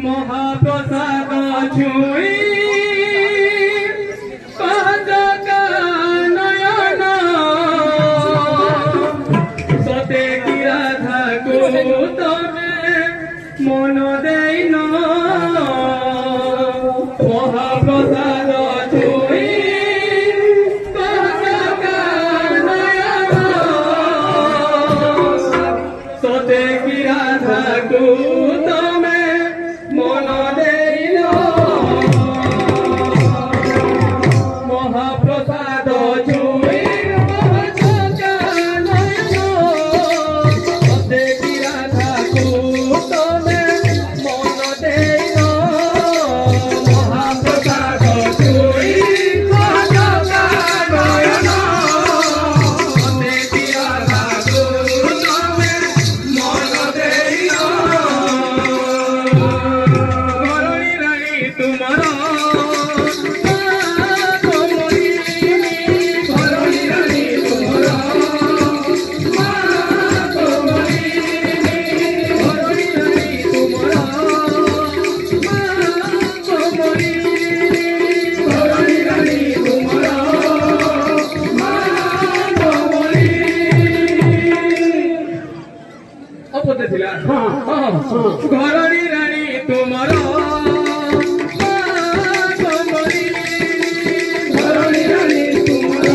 महाप्रसाद छुई पादका नयन सते की राधा को तमे मन देन महाप्रसाद छुई पादका नयन सते की राधा को तमे मन देन महाप्रसाद छुई पादका नयन सते की राधा को तमे मन देन महाप्रसाद छुई पादका नयन सते की राधा को तमे मन देन घरणी रानी तुमर घरणी रानी तुमर घरणी रानी तुमर घरणी रानी तुमर अपते थिला घरणी रानी तुमर घरणी रानी तुमर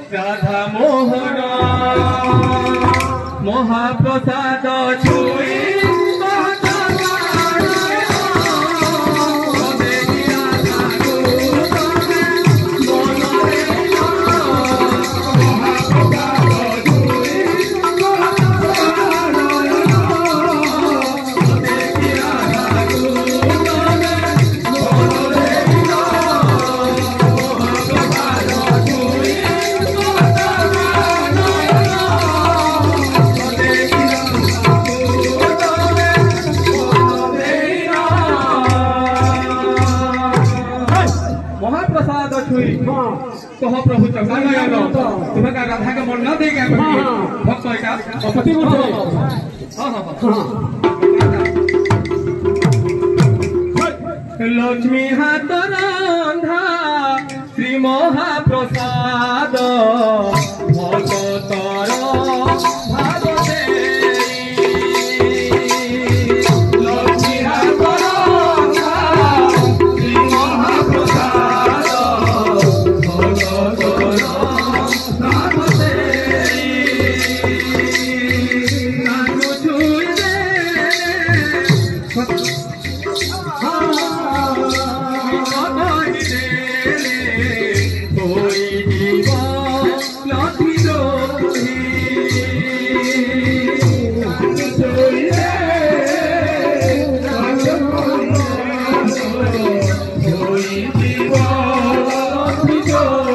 राधा मोहन महाप्रसाद छुई महाप्रसाद छुई कह प्रभु चंद्रनयन तुम्हें का राधा के मन न दे क्या भक्त का अपति लक्ष्मी हाथ रंधा श्री महाप्रसाद भगतर भाव लक्ष्मी हाथ रंधा श्री महाप्रसाद भगतर भाव Oh